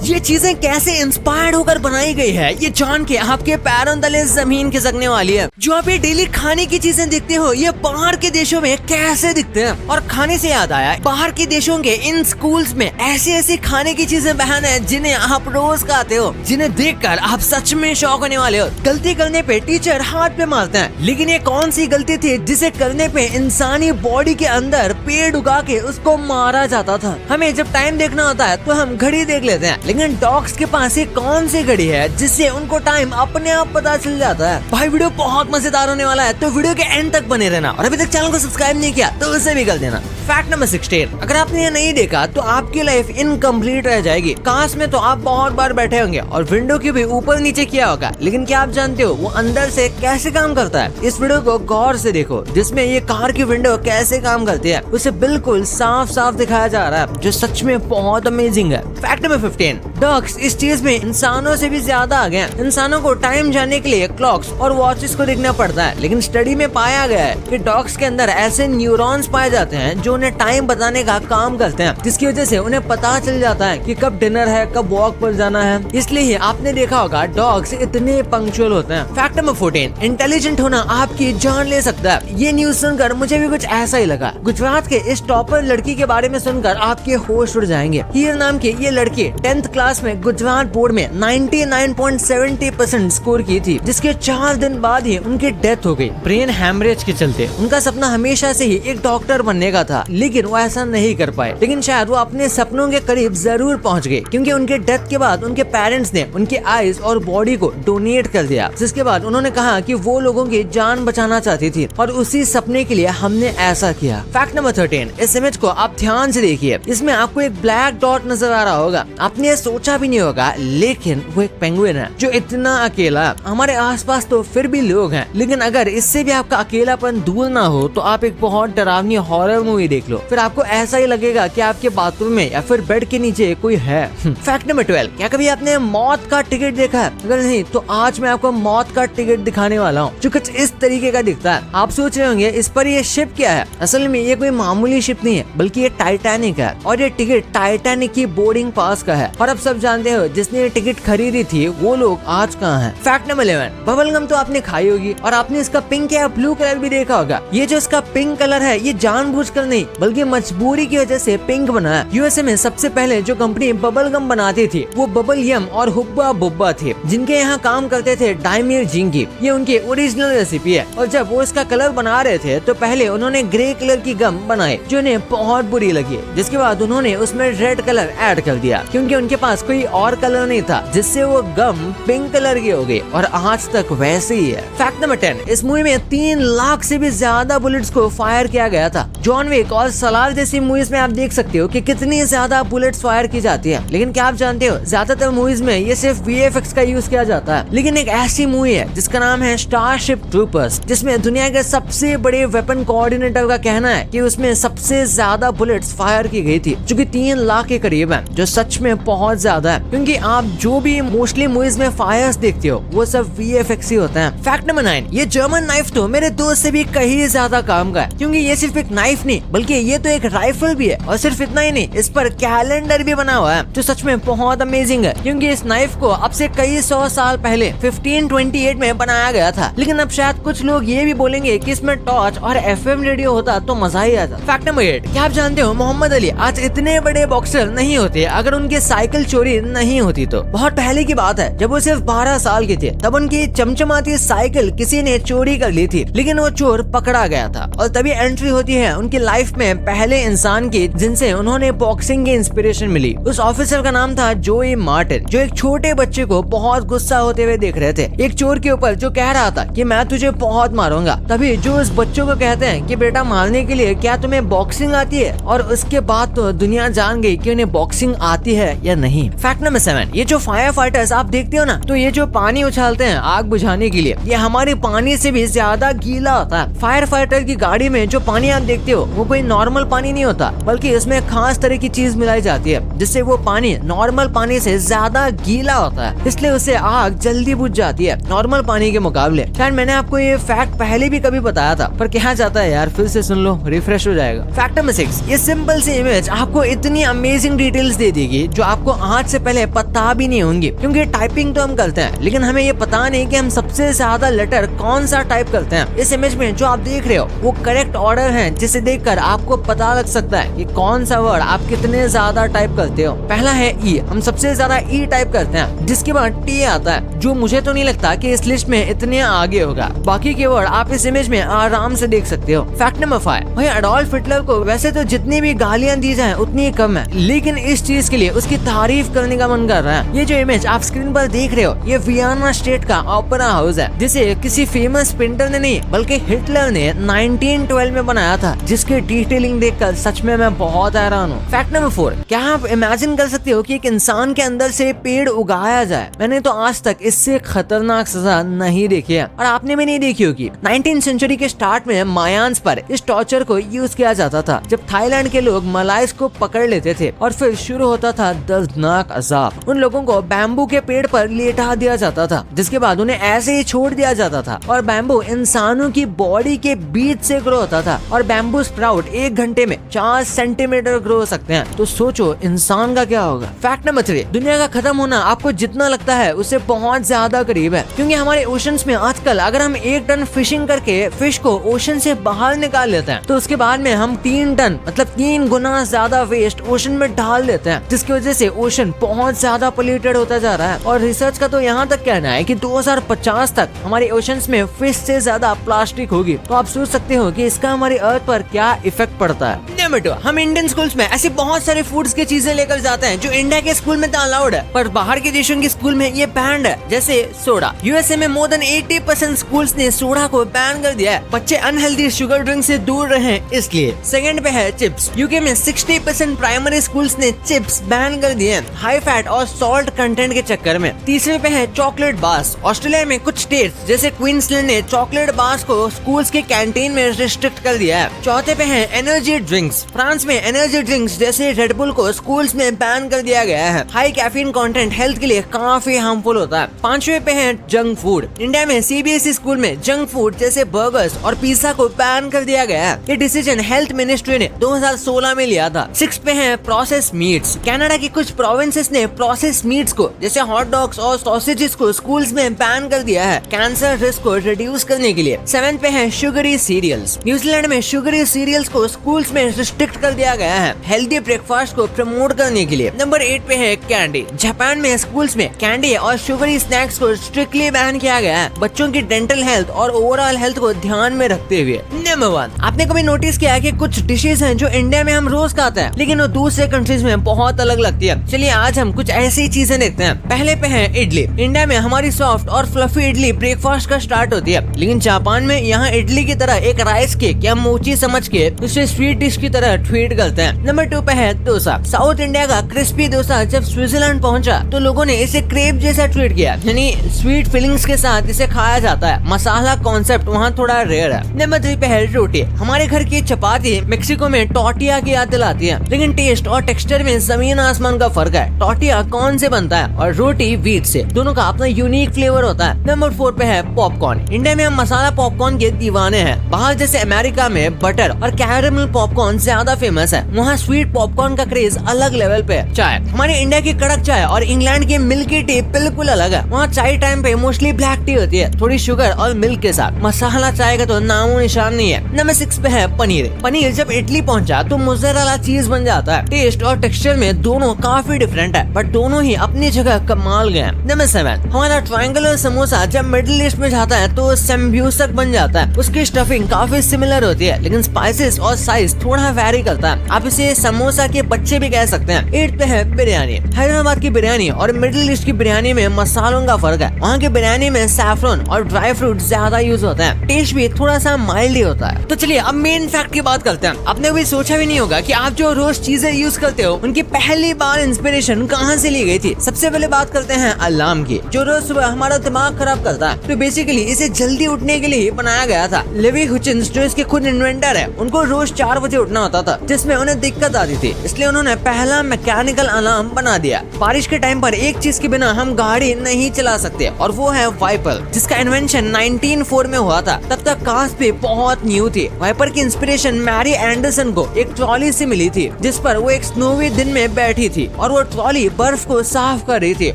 ये चीजें कैसे इंस्पायर्ड होकर बनाई गई है ये जान के आपके पैरों तले जमीन खिसकने वाली है। जो आप ये डेली खाने की चीजें देखते हो ये बाहर के देशों में कैसे दिखते हैं। और खाने से याद आया, बाहर के देशों के इन स्कूल्स में ऐसी ऐसी खाने की चीजें बहन है जिन्हें आप रोज खाते हो, जिन्हें देखकर आप सच में शौक होने वाले हो। गलती करने पे टीचर हाथ पे मारते हैं, लेकिन ये कौन सी गलती थी जिसे करने पे इंसानी बॉडी के अंदर पेड़ उगा के उसको मारा जाता था। हमें जब टाइम देखना होता है तो हम घड़ी देख लेते हैं, लेकिन डॉग्स के पास ये कौन सी घड़ी है जिससे उनको टाइम अपने आप पता चल जाता है। भाई वीडियो बहुत मजेदार होने वाला है, तो वीडियो के एंड तक बने रहना। और अभी तक चैनल को सब्सक्राइब नहीं किया तो उसे भी कर देना। फैक्ट नंबर 16, अगर आपने ये नहीं देखा तो आपकी लाइफ इनकम्प्लीट रह जाएगी। काश में तो आप बहुत बार बैठे होंगे और विंडो की भी ऊपर नीचे किया होगा, लेकिन क्या आप जानते हो वो अंदर से कैसे काम करता है? इस वीडियो को गौर से देखो, जिसमें ये कार की विंडो कैसे काम करती है उसे बिल्कुल साफ साफ दिखाया जा रहा है, जो सच में बहुत अमेजिंग है। फैक्ट नंबर 15, डॉग्स इस चीज में इंसानों से भी ज्यादा आगे हैं। इंसानों को टाइम जानने के लिए क्लॉक्स और वॉचेस को देखना पड़ता है, लेकिन स्टडी में पाया गया है कि डॉग्स के अंदर ऐसे न्यूरॉन्स पाए जाते हैं जो उन्हें टाइम बताने का काम करते हैं, जिसकी वजह से उन्हें पता चल जाता है कि कब डिनर है, कब वॉक पर जाना है। इसलिए ही आपने देखा होगा डॉग्स इतने पंक्चुअल होते हैं। फैक्ट नंबर 14, इंटेलिजेंट होना आपकी जान ले सकता है। ये न्यूज सुनकर मुझे भी कुछ ऐसा ही लगा। गुजरात के इस टॉपर लड़की के बारे में सुनकर आपके होश उड़ जाएंगे। हीर नाम की ये लड़की 10th क्लास में गुजरात बोर्ड में 99.70% स्कोर की थी, जिसके 4 दिन बाद ही उनकी डेथ हो गई ब्रेन हैमरेज के चलते। उनका सपना हमेशा से ही एक डॉक्टर बनने का था, लेकिन वो ऐसा नहीं कर पाए। लेकिन शायद वो अपने सपनों के करीब जरूर पहुंच गए, क्योंकि उनके डेथ के बाद उनके पेरेंट्स ने उनके आईज और बॉडी को डोनेट कर दिया, जिसके बाद उन्होंने कहा कि वो लोगों की जान बचाना चाहती थी और उसी सपने के लिए हमने ऐसा किया। फैक्ट नंबर 13, इस इमेज को आप ध्यान से देखिए। इसमें आपको एक ब्लैक डॉट नजर आ रहा होगा। आपने ये सोचा भी नहीं होगा, लेकिन वो एक पेंगुइन है जो इतना अकेला। हमारे आसपास तो फिर भी लोग हैं, लेकिन अगर इससे भी आपका अकेलापन दूर ना हो तो आप एक बहुत डरावनी हॉरर मूवी देख लो, फिर आपको ऐसा ही लगेगा कि आपके बाथरूम में या फिर बेड के नीचे कोई है। फैक्ट नंबर 12, क्या कभी आपने मौत का टिकट देखा है? अगर नहीं तो आज मैं आपको मौत का टिकट दिखाने वाला हूँ, जो कुछ इस तरीके का दिखता है। आप सोच रहे होंगे इस पर ये शिप क्या है? असल में ये कोई मामूली शिप नहीं है, बल्कि ये टाइटैनिक है, और ये टिकट टाइटैनिक की बोर्डिंग पास का है। और अब सब जानते हो जिसने ये टिकट खरीदी थी वो लोग आज कहाँ हैं? फैक्ट नंबर 11, बबल गम तो आपने खाई होगी और आपने इसका पिंक या ब्लू कलर भी देखा होगा। ये जो इसका पिंक कलर है ये जानबूझकर नहीं बल्कि मजबूरी की वजह से पिंक बना है। यूएसए में सबसे पहले जो कंपनी बबल गम बनाती थी वो बबल यम और हुब्बा बुब्बा थी, जिनके यहाँ काम करते थे डायमीर जिंगी। ये उनकी ओरिजिनल रेसिपी है। और जब वो इसका कलर बना रहे थे तो पहले उन्होंने ग्रे कलर की गम बनाई जो उन्हें बहुत बुरी लगी, जिसके बाद उन्होंने उसमें रेड कलर ऐड कर दिया, क्योंकि उनके पास कोई और कलर नहीं था, जिससे वो गम पिंक कलर की हो गई और आज तक वैसे ही है। फैक्ट नंबर 10, इस मूवी में 3 लाख से भी ज्यादा बुलेट्स को फायर किया गया था। जॉन विक और सलार जैसी मूवीज में आप देख सकते हो कि कितनी ज्यादा बुलेट्स फायर की जाती है, लेकिन क्या आप जानते हो ज्यादातर मूवीज में ये सिर्फ VFX का यूज किया जाता है। लेकिन एक ऐसी मूवी है जिसका नाम है स्टारशिप ट्रूपर्स, जिसमें दुनिया के सबसे बड़े वेपन कोऑर्डिनेटर का कहना है कि उसमें सबसे ज्यादा बुलेट्स फायर की गई थी, जो कि 3 लाख के करीब है, जो सच में बहुत ज्यादा है, क्योंकि आप जो भी मोस्टली मूवीज में फायर्स देखते हो वो सब VFX ही होता है। फैक्ट नंबर 9, ये जर्मन नाइफ तो मेरे दोस्त से भी कहीं ज्यादा काम का है, क्योंकि ये सिर्फ एक नाइफ नहीं बल्कि ये तो एक राइफल भी है। और सिर्फ इतना ही नहीं, इस पर कैलेंडर भी बना हुआ है, जो सच में बहुत अमेजिंग है, क्योंकि इस नाइफ को अब से कई 100 साल पहले 1528 में बनाया गया था। लेकिन अब शायद कुछ लोग ये भी बोलेंगे कि इसमें टॉर्च और FM रेडियो होता तो मजा ही आता। फैक्ट नंबर 8, क्या आप जानते हो मोहम्मद अली आज इतने बड़े बॉक्सर नहीं होते अगर उनकी साइकिल चोरी नहीं होती तो। बहुत पहले की बात है, जब वो सिर्फ 12 साल के थे, तब उनकी चमचमाती साइकिल किसी ने चोरी कर ली थी, लेकिन वो चोर पकड़ा गया था। और तभी एंट्री होती है उनकी लाइफ में पहले इंसान की जिनसे उन्होंने बॉक्सिंग की इंस्पिरेशन मिली। उस ऑफिसर का नाम था जोई मार्टिन, जो एक छोटे बच्चे को बहुत गुस्सा होते हुए देख रहे थे, एक चोर के ऊपर, जो कह रहा था कि मैं तुझे बहुत मारूंगा। तभी जो उस बच्चों को कहते हैं कि बेटा मारने के लिए क्या तुम्हें बॉक्सिंग आती है? और उसके बाद तो दुनिया जान गई कि उन्हें बॉक्सिंग आती है या नहीं। फैक्ट नंबर 7, ये जो फायर फाइटर्स आप देखते हो ना, तो ये जो पानी उछालते हैं आग बुझाने के लिए, ये हमारे पानी से भी ज्यादा गीला होता है। फायर फाइटर की गाड़ी में जो पानी आप देखते हो वो कोई नॉर्मल पानी नहीं होता, बल्कि इसमें खास तरह की चीज मिलाई जाती है जिससे वो पानी नॉर्मल पानी से ज्यादा गीला होता है, इसलिए उससे आग जल्दी बुझ जाती है नॉर्मल पानी के मुकाबले। शायद मैंने आपको ये फैक्ट पहले भी कभी बताया था, पर क्या जाता है यार, फिर से सुन लो, रिफ्रेश हो जाएगा। फैक्ट नंबर 6, ये सिंपल सी इमेज आपको इतनी अमेजिंग डिटेल्स दे देगी जो आपको आज से पहले पता भी नहीं होंगी, क्योंकि टाइपिंग तो हम करते हैं लेकिन हमें ये पता नहीं कि हम सबसे ज्यादा लेटर कौन सा टाइप करते हैं। इस इमेज में जो आप देख रहे हो वो करेक्ट ऑर्डर है, जिसे देखकर आपको पता लग सकता है कि कौन सा वर्ड आप कितने ज्यादा टाइप करते हो। पहला है ई, हम सबसे ज्यादा ई टाइप करते हैं, जिसके बाद टी आता है, जो मुझे तो नहीं लगता कि इस लिस्ट में इतने आगे होगा। बाकी के वर्ड आप इस इमेज में आराम से देख सकते हो। फैक्ट नंबर 5, भाई एडोल्फ हिटलर को वैसे तो जितनी भी गालियां दी जाए उतनी कम है, लेकिन इस चीज के लिए उसकी तारीफ करने का मन कर रहा है। ये जो इमेज आप स्क्रीन पर देख रहे हो ये वियना स्टेट का ओपेरा हाउस है, जिसे किसी फेमस पेंटर ने नहीं बल्कि हिटलर ने 1912 में बनाया था, जिसकी डिटेलिंग देखकर सच में मैं बहुत हैरान हूँ। फैक्ट नंबर 4, क्या आप इमेजिन कर सकते हो कि एक इंसान के अंदर से पेड़ उगाया जाए? मैंने तो आज तक इससे खतरनाक सजा नहीं देखी है, और आपने भी नहीं देखी होगी। 19th सेंचुरी के स्टार्ट में मायान्स पर इस टॉर्चर को यूज किया जाता था, जब थाईलैंड के लोग मलाइस को पकड़ लेते थे और फिर शुरू होता था दर्दनाक अजाब। उन लोगों को बैम्बू के पेड़ पर लेटा दिया जाता था, जिसके बाद उन्हें ऐसे ही छोड़ दिया जाता था, और बैम्बू इंसानों की बॉडी के बीच से ग्रो होता था, और बैम्बू स्प्राउट 1 घंटे में 4 सेंटीमीटर ग्रो हो सकते हैं। तो सोचो इंसान का क्या होगा। फैक्ट नंबर 3, दुनिया का खत्म होना आपको जितना लगता है उससे बहुत ज्यादा करीब है, क्योंकि हमारे ओशंस में आजकल अगर हम 1 टन फिशिंग करके फिश को ओशन से बाहर निकाल लेते हैं, तो उसके बाद में हम 3 टन मतलब 3 गुना ज्यादा वेस्ट ओशन में डाल देते हैं, जिसकी वजह से ओशन बहुत ज्यादा पोल्यूटेड होता जा रहा है। और रिसर्च का तो यहाँ तक कहना है कि 2050 तक हमारे ओशंस में फिश से ज्यादा प्लास्टिक होगी। तो आप सोच सकते हो कि इसका हमारे अर्थ पर क्या इफेक्ट पड़ता है। नंबर 2, हम इंडियन स्कूल्स में ऐसी बहुत सारे फूड्स की चीजें लेकर जाते हैं जो इंडिया के स्कूल में तो अलाउड है, पर बाहर के देशों के स्कूल में ये बैंड है, जैसे सोडा। यूएसए में मोर देन 80% स्कूल्स ने सोडा को बैन कर दिया है, बच्चे अनहेल्दी शुगर ड्रिंक से दूर रहे इसलिए। सेकंड पे है चिप्स। यूके में 60% प्राइमरी स्कूल्स ने चिप्स बैन कर दिए हैं, हाई फैट और सॉल्ट कंटेंट के चक्कर में। तीसरे पे है चॉकलेट बार्स। ऑस्ट्रेलिया में कुछ स्टेट्स जैसे क्वींसलैंड ने चॉकलेट बार्स को स्कूल्स के कैंटीन में रिस्ट्रिक्ट कर दिया है। चौथे पे है एनर्जी ड्रिंक्स। फ्रांस में एनर्जी ड्रिंक्स जैसे रेड बुल को स्कूल्स में बैन कर दिया गया है। हाई कैफीन कंटेंट हेल्थ के लिए काफी हार्मफुल होता है। पांचवे पे है जंक फूड। इंडिया में सीबीएसई स्कूल में जंक फूड जैसे बर्गर्स और पिज्जा को बैन कर दिया गया है। ये डिसीजन हेल्थ मिनिस्ट्री ने 2016 में लिया था। 6 पे है प्रोसेस मीट्स। कनाडा की कुछ प्रोविंसेस ने प्रोसेस मीट्स को जैसे हॉट डॉग्स और सॉसेजेस को स्कूल्स में बैन कर दिया है, कैंसर रिस्क को रिड्यूस करने के लिए। 7 पे है शुगरी सीरियल्स। न्यूजीलैंड में शुगरी सीरियल्स को स्कूल्स में रिस्ट्रिक्ट कर दिया गया है, हेल्दी ब्रेकफास्ट को प्रमोट करने के लिए। नंबर 8 पे है कैंडी। जापान में स्कूल्स में कैंडी और शुगरी स्नैक्स को स्ट्रिक्टली बैन किया गया है, बच्चों की डेंटल हेल्थ और ओवरऑल हेल्थ को ध्यान में रखते हुए। नंबर 1, आपने कभी नोटिस किया कि कुछ डिशेज हैं जो इंडिया में हम रोज खाते हैं लेकिन वो दूसरे कंट्रीज में बहुत अलग लगती है। चलिए आज हम कुछ ऐसी चीजें देखते हैं। पहले पे है इडली। इंडिया में हमारी सॉफ्ट और फ्लफी इडली ब्रेकफास्ट का स्टार्ट होती है, लेकिन जापान में यहाँ इडली की तरह एक राइस केक या मोची समझ के उसे स्वीट डिश की तरह ट्रीट करते हैं। नंबर 2 पे है डोसा। साउथ इंडिया का क्रिस्पी डोसा जब स्विट्जरलैंड पहुंचा तो लोगों ने इसे क्रेप जैसा ट्रीट किया, यानी स्वीट फीलिंग्स के साथ इसे खाया जाता है। मसाला कॉन्सेप्ट वहाँ थोड़ा रेयर है। नंबर 3 पे है रोटी। हमारे घर की चपाती मेक्सिको में टॉर्टिया की याद दिलाती है, लेकिन टेस्ट और टेक्सचर में जमीन आसमान का फर्क है। टॉर्टिया कॉर्न से बनता है और रोटी व्हीट से, दोनों का अपना यूनिक फ्लेवर होता है। नंबर 4 पे है पॉपकॉर्न। इंडिया में हम मसाला पॉपकॉर्न के दीवाने हैं। बाहर जैसे अमेरिका में बटर और कैरेमल पॉपकॉर्न ज्यादा फेमस है, वहाँ स्वीट पॉपकॉर्न का क्रेज अलग लेवल पे है। चाय, हमारे इंडिया की कड़क चाय और इंग्लैंड की मिल्की टी बिल्कुल अलग है। वहाँ चाय टाइम पे मोस्टली ब्लैक टी होती है, थोड़ी शुगर और मिल्क के साथ। मसाला चाय का तो नामो निशान नहीं है। नंबर 6 पे है पनीर। पनीर जब इटली पहुंचा तो मोज़रेला चीज बन जाता है। टेस्ट और टेक्सचर में दोनों काफी डिफरेंट है, बट दोनों ही अपनी जगह कमाल गए। नंबर 7, हमारा ट्रायंगुलर समोसा जब मिडिल ईस्ट में जाता है तो सेम्ब्यूसक बन जाता है। उसकी स्टफिंग काफी सिमिलर होती है, लेकिन स्पाइसेस और साइज थोड़ा वेरी करता है। आप इसे समोसा के बच्चे भी कह सकते हैं। 8 पे है बिरयानी। हैदराबाद की बिरयानी और मिडिल ईस्ट की बिरयानी में मसालों का फर्क है। वहाँ की बिरयानी में सैफरन और ड्राई फ्रूट ज्यादा यूज होता है, टेस्ट भी थोड़ा सा माइल्ड ही होता है। तो चलिए अब मेन फैक्ट की बात करते हैं। आपने भी सोचा भी नहीं होगा कि आप जो रोज चीजें यूज करते हो उनकी पहली बार इंस्पिरेशन कहाँ से ली गई थी। सबसे पहले बात करते हैं अलार्म की, जो रोज सुबह हमारा दिमाग खराब करता है। तो बेसिकली इसे जल्दी उठने के लिए बनाया गया था। लेवी हुचिन्स जो इसके खुद इन्वेंटर प्रिंटर है उनको रोज 4 बजे उठना होता था, जिसमें उन्हें दिक्कत आती थी, इसलिए उन्होंने पहला मैकेनिकल अलार्म बना दिया। बारिश के टाइम पर एक चीज के बिना हम गाड़ी नहीं चला सकते और वो है वाइपर, जिसका इन्वेंशन 1904 में हुआ था। तब तक कार्स भी बहुत न्यू थी। वाइपर की इंस्पिरेशन मैरी एंडरसन को एक ट्रॉली से मिली थी, जिस पर वो एक स्नोवी दिन में बैठी थी और वो ट्रॉली बर्फ को साफ कर रही थी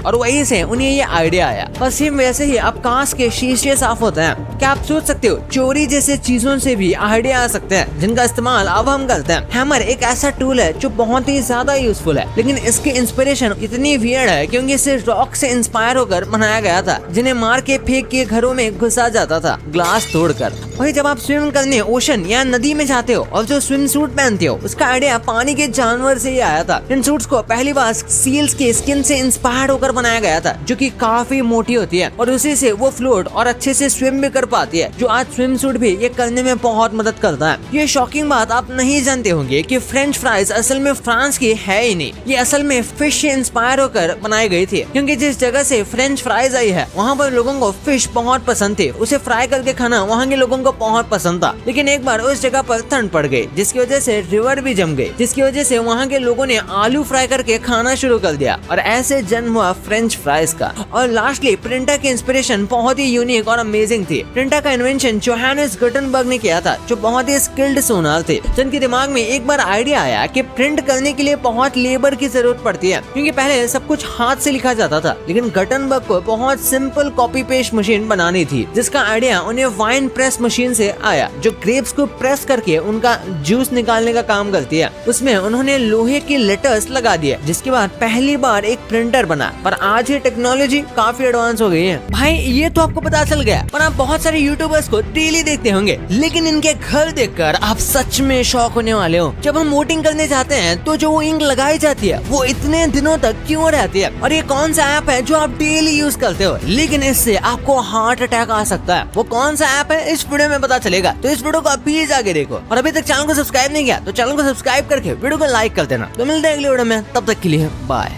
और वहीं से उन्हें ये आइडिया आया। बस वैसे ही अब कार्स के शीशे साफ होते हैं। क्या आप सोच सकते हो चोरी जैसे चीजों से भी आइडिया आ सकते हैं, जिनका इस्तेमाल अब हम करते हैं। हैमर एक ऐसा टूल है जो बहुत ही ज्यादा यूजफुल है, लेकिन इसकी इंस्पिरेशन इतनी वियर्ड है क्योंकि इसे रॉक से इंस्पायर होकर बनाया गया था, जिन्हें मार के फेंक के घरों में घुसा जाता था ग्लास तोड़कर। वही जब आप स्विम करने ओशन या नदी में जाते हो और जो स्विम सूट पहनते हो, उसका आइडिया पानी के जानवर से ही आया था। इन सूट्स को पहली बार सील्स के स्किन से इंस्पायर होकर बनाया गया था, जो कि काफी मोटी होती है और उसी से वो फ्लोट और अच्छे से स्विम भी कर पाती है, जो आज स्विम सूट भी ये करने में बहुत मदद करता है। ये शॉकिंग बात आप नहीं जानते होंगे कि फ्रेंच फ्राइज असल में फ्रांस की है ही नहीं, ये असल में फिश से इंस्पायर होकर बनाई गई थी, क्योंकि जिस जगह से फ्रेंच फ्राइज आई है वहाँ पर लोगों को फिश बहुत पसंद थी। उसे फ्राई करके खाना वहाँ के लोगों को बहुत पसंद था, लेकिन एक बार उस जगह पर ठंड पड़ गई, जिसकी वजह से रिवर भी जम गई, जिसकी वजह से वहाँ के लोगों ने आलू फ्राई करके खाना शुरू कर दिया और ऐसे जन्म हुआ फ्रेंच फ्राइज का। और लास्टली प्रिंटर की इंस्पिरेशन बहुत ही यूनिक और अमेजिंग थी। प्रिंटर का इन्वेंशन जोहानिस गुटेनबर्ग ने किया था, जो बहुत ही स्किल्ड सोनार थे, जिनके दिमाग में एक बार आइडिया आया कि प्रिंट करने के लिए बहुत लेबर की जरूरत पड़ती है, क्योंकि पहले सब कुछ हाथ से लिखा जाता था। लेकिन गुटेनबर्ग को बहुत सिंपल कॉपी पेस्ट मशीन बनानी थी, जिसका आइडिया उन्हें वाइन प्रेस मशीन से आया, जो ग्रेप्स को प्रेस करके उनका जूस निकालने का काम करती है। उसमें उन्होंने लोहे के लेटर्स लगा दिए, जिसके बाद पहली बार एक प्रिंटर बना। पर आज ये टेक्नोलॉजी काफी एडवांस हो गई है। भाई ये तो आपको पता चल गया, पर आप बहुत सारे यूट्यूबर्स को डेली देखते होंगे, लेकिन इनके घर देखकर आप सच में शॉक होने वाले हो। जब हम वोटिंग करने जाते हैं तो जो वो इंक लगाई जाती है वो इतने दिनों तक क्यों रहती है, और ये कौन सा ऐप है जो आप डेली यूज करते हो, लेकिन इससे आपको हार्ट अटैक आ सकता है। वो कौन सा ऐप है इस वीडियो में पता चलेगा, तो इस वीडियो को आप प्लीज आगे देखो। और अभी तक चैनल को सब्सक्राइब नहीं किया तो चैनल को सब्सक्राइब करके वीडियो को लाइक कर देना। तो मिलते हैं अगले वीडियो में, तब तक के लिए बाय।